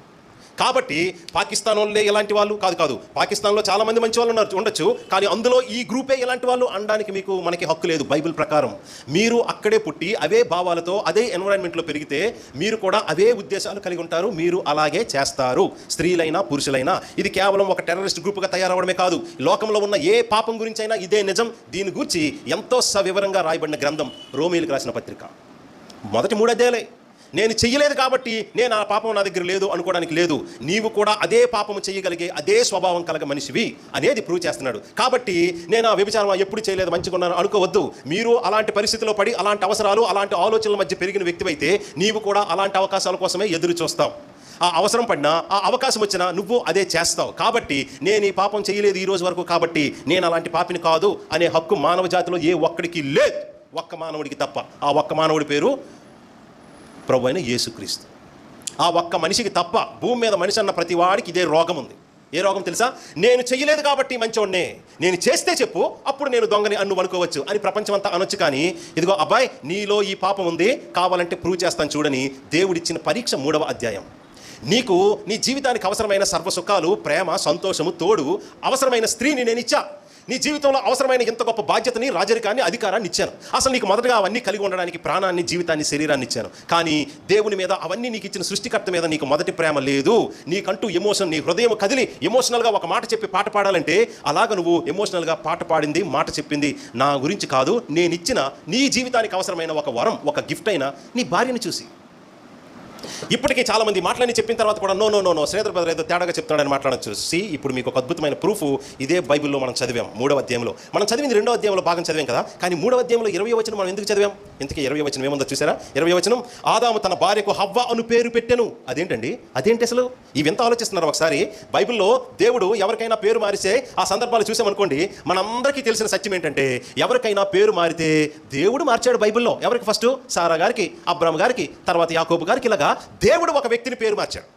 కాబట్టి పాకిస్తాన్ వాళ్ళే ఎలాంటి వాళ్ళు కాదు. పాకిస్తాన్లో చాలామంది మంచి వాళ్ళు ఉండొచ్చు, కానీ అందులో ఈ గ్రూపే ఎలాంటి వాళ్ళు అనడానికి మనకి హక్కు లేదు. బైబిల్ ప్రకారం మీరు అక్కడే పుట్టి అవే భావాలతో అదే ఎన్విరాన్మెంట్లో పెరిగితే మీరు కూడా అవే ఉద్దేశాలు కలిగి ఉంటారు, మీరు అలాగే చేస్తారు. స్త్రీలైనా పురుషులైనా. ఇది కేవలం ఒక టెర్రరిస్ట్ గ్రూప్గా తయారవడమే కాదు, లోకంలో ఉన్న ఏ పాపం గురించి అయినా ఇదే నిజం. దీని గురించి ఎంతో సవివరంగా రాయబడిన గ్రంథం రోమీయులకు రాసిన పత్రిక. మొదటి 3 అధ్యాయాలే. నేను చెయ్యలేదు కాబట్టి నేను ఆ పాపం నా దగ్గర లేదు అనుకోవడానికి లేదు. నీవు కూడా అదే పాపం చేయగలిగే అదే స్వభావం కలగ మనిషివి అనేది ప్రూవ్ చేస్తున్నాడు. కాబట్టి నేను ఆ వ్యభిచారం ఎప్పుడు చేయలేదు, మంచిగా ఉన్నాను అనుకోవద్దు. మీరు అలాంటి పరిస్థితిలో పడి అలాంటి అవసరాలు అలాంటి ఆలోచనల మధ్య పెరిగిన వ్యక్తివైతే నీవు కూడా అలాంటి అవకాశాల కోసమే ఎదురు చూస్తావు. ఆ అవసరం పడినా, ఆ అవకాశం వచ్చినా నువ్వు అదే చేస్తావు. కాబట్టి నేను ఈ పాపం చేయలేదు ఈ రోజు వరకు, కాబట్టి నేను అలాంటి పాపిని కాదు అనే హక్కు మానవ జాతిలో ఏ ఒక్కడికి లేదు, ఒక్క మానవుడికి తప్ప. ఆ ఒక్క మానవుడి పేరు ప్రభు అయిన యేసుక్రీస్తు. ఆ ఒక్క మనిషికి తప్ప భూమి మీద మనిషి అన్న ప్రతి వాడికి ఇదే రోగం ఉంది. ఏ రోగం తెలుసా? నేను చెయ్యలేదు కాబట్టి మంచోడ్నే, నేను చేస్తే చెప్పు, అప్పుడు నేను దొంగని నువ్వు అనుకోవచ్చు అని ప్రపంచం అంతా అనొచ్చు. కానీ ఇదిగో అబ్బాయి, నీలో ఈ పాపం ఉంది, కావాలంటే ప్రూవ్ చేస్తాను చూడని దేవుడిచ్చిన పరీక్ష 3వ అధ్యాయం. నీకు నీ జీవితానికి అవసరమైన సర్వసుఖాలు, ప్రేమ, సంతోషము, తోడు, అవసరమైన స్త్రీని నేను ఇచ్చా. నీ జీవితంలో అవసరమైన ఇంత గొప్ప బాధ్యతని, రాజరికాన్ని, అధికారాన్ని ఇచ్చాను. అసలు నీకు మొదటగా అవన్నీ కలిగి ఉండడానికి ప్రాణాన్ని, జీవితాన్ని, శరీరాన్ని ఇచ్చాను. కానీ దేవుని మీద, అవన్నీ నీకు ఇచ్చిన సృష్టికర్త మీద నీకు మొదటి ప్రేమ లేదు. నీకంటూ ఎమోషన్, నీ హృదయం కదిలి ఎమోషనల్గా ఒక మాట చెప్పి పాట పాడాలంటే అలాగ నువ్వు ఎమోషనల్గా పాట పాడింది, మాట చెప్పింది నా గురించి కాదు, నేను ఇచ్చిన నీ జీవితానికి అవసరమైన ఒక వరం, ఒక గిఫ్ట్ అయిన నీ భార్యని చూసి. ఇప్పటికీ చాలామంది మాటలని చెప్పిన తర్వాత కూడా నో శ్రీధర్ బ్రదర్ ఏదో తేడాగా చెప్తాడని మాట్లాడచ్చు. ఇప్పుడు మీకు ఒక అద్భుతమైన ప్రూఫ్ ఇదే బైబిల్లో మనం చదివాం 3వ అధ్యాయంలో. మనం చదివింది 2వ అధ్యాయంలో భాగం చదివాం కదా, కానీ 3వ అధ్యాయంలో 20వ వచనం మనం ఎందుకు చదివాం? ఇంతకీ 20వ వచనం ఏముందో చూసారా? 20వ వచనం, ఆదాము తన భార్యకు హవ్వ అను పేరు పెట్టెను. అదేంటండి? అదేంటి అసలు? ఈ వింత ఆలోచిస్తున్నారు ఒకసారి. బైబిల్లో దేవుడు ఎవరికైనా పేరు మారిస్తే ఆ సందర్భాలు చూసామనుకోండి, మనందరికీ తెలిసిన సత్యం ఏంటంటే ఎవరికైనా పేరు మారితే దేవుడు మార్చాడు బైబిల్లో. ఎవరికి? ఫస్ట్ సారా గారికి, అబ్రామ్ గారికి, తర్వాత యాకోబు గారికి. ఇలాగా దేవుడు ఒక వ్యక్తిని పేరు మార్చాడు.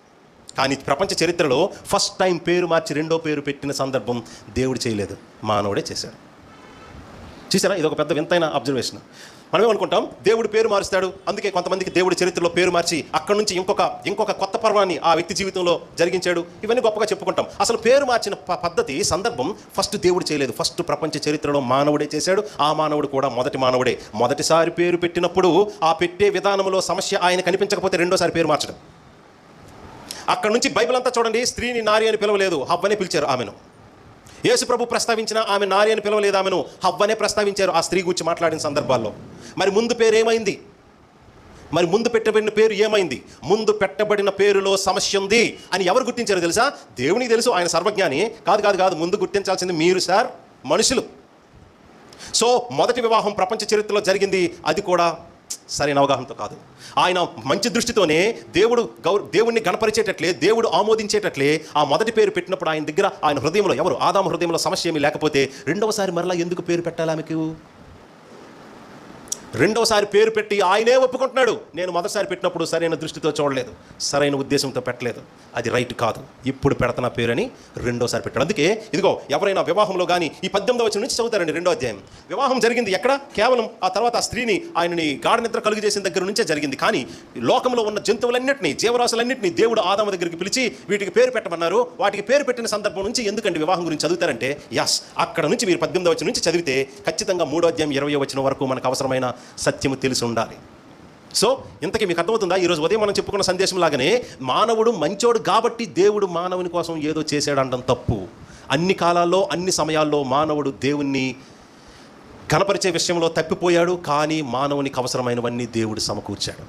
కానీ ప్రపంచ చరిత్రలో ఫస్ట్ టైం పేరు మార్చి 2వ పేరు పెట్టిన సందర్భం దేవుడు చేయలేదు, మానవుడే చేశాడు. చూసారా? ఇది ఒక పెద్ద వింతైన అబ్జర్వేషన్. మనమే అనుకుంటాం దేవుడు పేరు మారుస్తాడు, అందుకే కొంతమందికి దేవుడి చరిత్రలో పేరు మార్చి అక్కడి నుంచి ఇంకొక కొత్త పర్వాన్ని ఆ వ్యక్తి జీవితంలో జరిగించాడు. ఇవన్నీ గొప్పగా చెప్పుకుంటాం. అసలు పేరు మార్చిన పద్ధతి, సందర్భం ఫస్ట్ దేవుడు చేయలేదు. ఫస్ట్ ప్రపంచ చరిత్రలో మానవుడే చేశాడు. ఆ మానవుడు కూడా మొదటి మానవుడే. మొదటిసారి పేరు పెట్టినప్పుడు ఆ పెట్టే విధానంలో సమస్య ఆయన కనిపించకపోతే రెండోసారి పేరు మార్చడం. అక్కడ నుంచి బైబిల్ అంతా చూడండి, స్త్రీని నారి అని పిలవలేదు, హవ్వనే పిలిచారు ఆమెను. యేసు ప్రభు ప్రస్తావించిన ఆమె నారి అని పిలవలేదు, ఆమెను హవ్వనే ప్రస్తావించారు ఆ స్త్రీ గురించి మాట్లాడిన సందర్భాల్లో. మరి ముందు పేరు ఏమైంది? మరి ముందు పెట్టబడిన పేరు ఏమైంది? ముందు పెట్టబడిన పేరులో సమస్య ఉంది అని ఎవరు గుర్తించారో తెలుసా? దేవునికి తెలుసు, ఆయన సర్వజ్ఞాని. కాదు, ముందు గుర్తించాల్సింది మీరు సార్, మనుషులు. సో మొదటి వివాహం ప్రపంచ చరిత్రలో జరిగింది, అది కూడా సరైన అవగాహనతో కాదు. ఆయన మంచి దృష్టితోనే దేవుడిని గణపరిచేటట్లే, దేవుడు ఆమోదించేటట్లే ఆ మొదటి పేరు పెట్టినప్పుడు ఆయన దగ్గర, ఆయన హృదయంలో, ఎవరు? ఆదాము హృదయంలో సమస్య ఏమీ లేకపోతే రెండవసారి మరలా ఎందుకు పేరు పెట్టాలి ఆమెకు? రెండోసారి పేరు పెట్టి ఆయనే ఒప్పుకుంటున్నాడు, నేను మొదటిసారి పెట్టినప్పుడు సరైన దృష్టితో చూడలేదు, సరైన ఉద్దేశంతో పెట్టలేదు, అది రైట్ కాదు, ఇప్పుడు పెడతన్న పేరు అని రెండోసారి పెట్టాడు. అందుకే ఇదిగో ఎవరైనా వివాహంలో కానీ ఈ 18వ వచనం నుంచి చదువుతారండి. 2వ అధ్యాయం. వివాహం జరిగింది ఎక్కడ? కేవలం ఆ తర్వాత ఆ స్త్రీని ఆయనని గాఢ నిద్ర కలుగు చేసిన దగ్గర నుంచే జరిగింది. కానీ లోకంలో ఉన్న జంతువులన్నింటినీ, జీవరాశులన్నింటినీ దేవుడు ఆదాము దగ్గరికి పిలిచి వీటికి పేరు పెట్టమన్నారు. వాటికి పేరు పెట్టిన సందర్భం నుంచి ఎందుకండి వివాహం గురించి చదువుతారంటే, అక్కడ నుంచి మీరు 18వ వచనం నుంచి చదివితే ఖచ్చితంగా 3వ అధ్యాయం 20వ వచనం వరకు మనకు అవసరమైన సత్యము తెలిసి ఉండాలి. సో ఇంతకీ మీకు అర్థమవుతుందా? ఈరోజు ఉదయం మనం చెప్పుకున్న సందేశం లాగానే మానవుడు మంచోడు కాబట్టి దేవుడు మానవుని కోసం ఏదో చేశాడండం తప్పు. అన్ని కాలాల్లో అన్ని సమయాల్లో మానవుడు దేవుణ్ణి కనపరిచే విషయంలో తప్పిపోయాడు. కానీ మానవునికి అవసరమైనవన్నీ దేవుడు సమకూర్చాడు.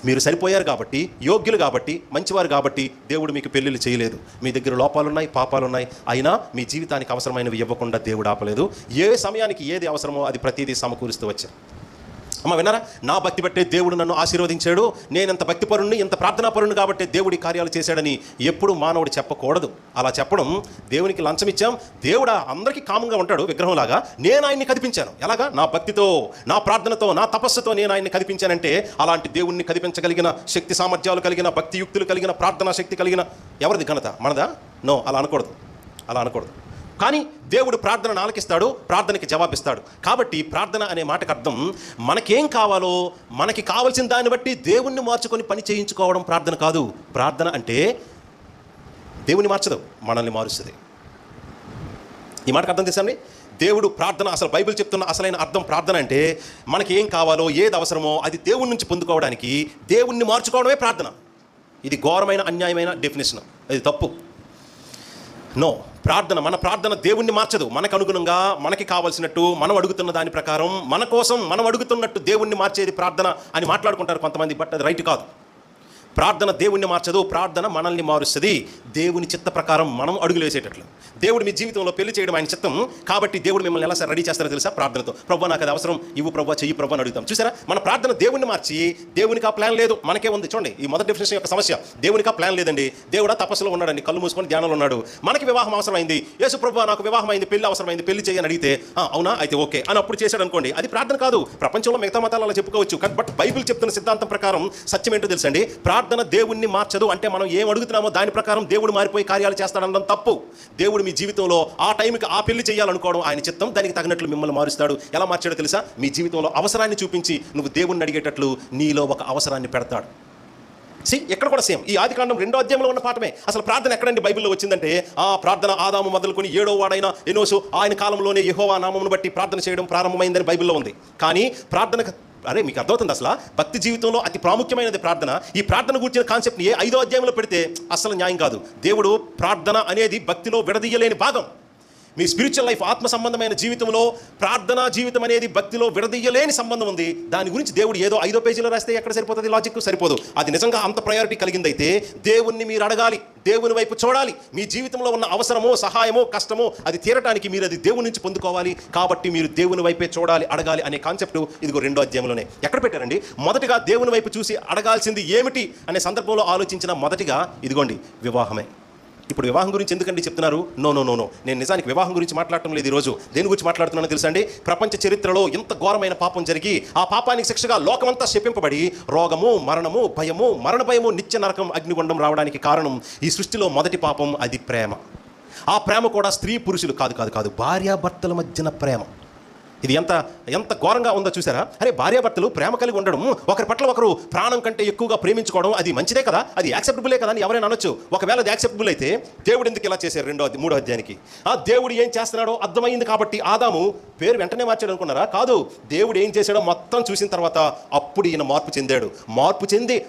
మీరు సరిపోయారు కాబట్టి, యోగ్యులు కాబట్టి, మంచివారు కాబట్టి దేవుడు మీకు పెళ్ళిళ్ళు చేయలేదు. మీ దగ్గర లోపాలున్నాయి, పాపాలున్నాయి, అయినా మీ జీవితానికి అవసరమైనవి ఇవ్వకుండా దేవుడు ఆపలేదు. ఏ సమయానికి ఏది అవసరమో అది ప్రతిదీ సమకూరుస్తూ వచ్చారు. అమ్మ విన్నారా? నా భక్తి బట్టే దేవుడు నన్ను ఆశీర్వదించాడు, నేనంత భక్తిపరుణ్ణి, ఇంత ప్రార్థనాపరుణ్ణి కాబట్టి దేవుడి కార్యాలు చేశాడని ఎప్పుడు మానవుడు చెప్పకూడదు. అలా చెప్పడం దేవునికి లంచం ఇచ్చాం. దేవుడు అందరికీ కామంగా ఉంటాడు విగ్రహంలాగా. నేను ఆయన్ని కదిపించాను. ఎలాగా? నా భక్తితో, నా ప్రార్థనతో, నా తపస్సుతో నేను ఆయన్ని కదిపించానంటే అలాంటి దేవుణ్ణి కదిపించగలిగిన శక్తి సామర్థ్యాలు కలిగిన, భక్తియుక్తులు కలిగిన, ప్రార్థనా శక్తి కలిగిన ఎవరిది ఘనత? మనదా? నో, అలా అనకూడదు. కానీ దేవుడు ప్రార్థనను ఆలకిస్తాడు, ప్రార్థనకి జవాబిస్తాడు. కాబట్టి ప్రార్థన అనే మాటకు అర్థం మనకేం కావాలో మనకి కావాల్సిన దాన్ని బట్టి దేవుణ్ణి మార్చుకొని పని చేయించుకోవడం ప్రార్థన కాదు. ప్రార్థన అంటే దేవుణ్ణి మార్చదు, మనల్ని మారుస్తుంది. ఈ మాటకు అర్థం చేశాండి. దేవుడు ప్రార్థన, అసలు బైబిల్ చెప్తున్న అసలైన అర్థం ప్రార్థన అంటే మనకి ఏం కావాలో, ఏది అవసరమో అది దేవుడి నుంచి పొందుకోవడానికి దేవుణ్ణి మార్చుకోవడమే ప్రార్థన. ఇది ఘోరమైన, అన్యాయమైన డెఫినేషన్. అది తప్పు. నో, మన ప్రార్థన దేవుణ్ణి మార్చదు. మనకు అనుగుణంగా, మనకి కావాల్సినట్టు, మనం అడుగుతున్న దాని ప్రకారం, మన కోసం మనం అడుగుతున్నట్టు దేవుణ్ణి మార్చేది ప్రార్థన అని మాట్లాడుకుంటారు కొంతమంది. బట్ అది రైట్ కాదు. ప్రార్థన దేవుణ్ణి మార్చదు, ప్రార్థన మనల్ని మారుస్తుంది. దేవుని చిత్త ప్రకారం మనం అడుగులు వేసేటట్లు. దేవుడు మీ జీవితంలో పెళ్లి చేయడం ఆయన చిత్తం కాబట్టి దేవుడు మిమ్మల్ని ఎలా రెడీ చేస్తారో తెలుసా? ప్రార్థనతో. ప్రభువా నాకు అది అవసరం, ఇవ్వు ప్రభువా, చెయ్యి ప్రభువా అని అడుగుతాం. చూసారా? మన ప్రార్థన దేవుణ్ణి మార్చి, దేవునికి ఆ ప్లాన్ లేదు, మనకే ఉంది. చూడండి, ఈ మొదటి డెఫినేషన్ యొక్క సమస్య. దేవునికి ఆ ప్లాన్ లేదండి. దేవుడా తపస్సులో ఉన్నాడండి, కళ్ళు మూసుకొని ధ్యానంలో ఉన్నాడు. మనకి వివాహం అవసరమైంది. యేసు ప్రభువా నాకు వివాహం అయింది, పెళ్లి అవసరమైంది, పెళ్లి చేయని అడిగితే అవునా అయితే ఓకే అని అప్పుడు చేశాడు అనుకోండి, అది ప్రార్థన కాదు. ప్రపంచంలో మిగతా మతాలు అలా చెప్పుకోవచ్చు, బట్ బైబిల్ చెప్తున్న సిద్ధాంతం ప్రకారం సత్యం ఏంటో తెలుసండి. ప్రార్థన దేవుణ్ణి మార్చదు. అంటే మనం ఏం అడుగుతున్నామో దాని ప్రకారం దేవుడు మారిపోయి కార్యాలు చేస్తాడనడం తప్పు. దేవుడు మీ జీవితంలో ఆ టైంకి ఆ పెళ్లి చేయాలనుకోవడం ఆయన చిత్తం. దానికి తగినట్లు మిమ్మల్ని మారుస్తాడు. ఎలా మార్చాడో తెలుసా? మీ జీవితంలో అవసరాన్ని చూపించి నువ్వు దేవుణ్ణి అడిగేటట్లు నీలో ఒక అవసరాన్ని పెడతాడు. ఇక్కడ కూడా సేమ్. ఈ ఆదికాండం 2వ అధ్యాయంలో ఉన్న పాఠమే. అసలు ప్రార్థన ఎక్కడండి బైబిల్లో వచ్చిందంటే, ఆ ప్రార్థన ఆదాము మొదలుకొని 7వ వాడైన ఎనోషు ఆయన కాలంలోనే యెహోవా నామమును బట్టి ప్రార్థన చేయడం ప్రారంభమైందని బైబిల్లో ఉంది. కానీ ప్రార్థన, అరే మీకు అర్థమవుతుంది, అసలు భక్తి జీవితంలో అతి ప్రాముఖ్యమైనది ప్రార్థన. ఈ ప్రార్థన గురించిన కాన్సెప్ట్ని 5వ అధ్యాయంలో పెడితే అసలు న్యాయం కాదు. దేవుడు ప్రార్థన అనేది భక్తిలో విడదీయలేని భాగం. మీ స్పిరిచువల్ లైఫ్, ఆత్మ సంబంధమైన జీవితంలో ప్రార్థనా జీవితం అనేది భక్తిలో విడదీయలేని సంబంధం ఉంది. దాని గురించి దేవుడు ఏదో 5వ పేజీలో రాస్తే ఎక్కడ సరిపోతుంది? లాజిక్ సరిపోదు. అది నిజంగా అంత ప్రయారిటీ కలిగిందైతే దేవుణ్ణి మీరు అడగాలి, దేవుని వైపు చూడాలి. మీ జీవితంలో ఉన్న అవసరమో, సహాయమో, కష్టమో అది తీరటానికి మీరు అది దేవుని నుంచి పొందుకోవాలి. కాబట్టి మీరు దేవుని వైపే చూడాలి, అడగాలి అనే కాన్సెప్ట్ ఇదిగో 2వ అధ్యాయంలోనే. ఎక్కడ పెట్టారండి? మొదటిగా దేవుని వైపు చూసి అడగాల్సింది ఏమిటి అనే సందర్భంలో ఆలోచించిన మొదటిగా ఇదిగోండి వివాహమే. ఇప్పుడు వివాహం గురించి ఎందుకండి చెప్తున్నారు? నో, నేను నిజానికి వివాహం గురించి మాట్లాడటం లేదు ఈరోజు. దేని గురించి మాట్లాడుతున్నానో తెలుసా అండి? ప్రపంచ చరిత్రలో ఇంత ఘోరమైన పాపం జరిగి ఆ పాపానికి శిక్షగా లోకమంతా శపింపబడి రోగము, మరణము, భయము, మరణ భయము, నిత్య నరకం, అగ్నిగుండం రావడానికి కారణం ఈ సృష్టిలో మొదటి పాపం, అది ప్రేమ. ఆ ప్రేమ కూడా స్త్రీ పురుషులు కాదు, భార్యాభర్తల మధ్యన ప్రేమ. ఇది ఎంత ఘోరంగా ఉందో చూసారా? అరే, భార్యాభర్తలు ప్రేమ కలిగి ఉండడం, ఒకరి పట్ల ఒకరు ప్రాణం కంటే ఎక్కువగా ప్రేమించుకోవడం అది మంచిదే కదా, అది యాక్సెప్టబులే కదా అని ఎవరైనా అనొచ్చు. ఒకవేళ అది యాక్సెప్టబుల్ అయితే దేవుడు ఎందుకు ఇలా చేశారు? 3వ అధ్యాయానికి దేవుడు ఏం చేస్తున్నాడో అర్థమైంది కాబట్టి ఆదాము పేరు వెంటనే మార్చాడు అనుకున్నారా? కాదు. దేవుడు ఏం చేశాడో మొత్తం చూసిన తర్వాత అప్పుడు ఈయన మార్పు చెందాడు. మార్పు చెంది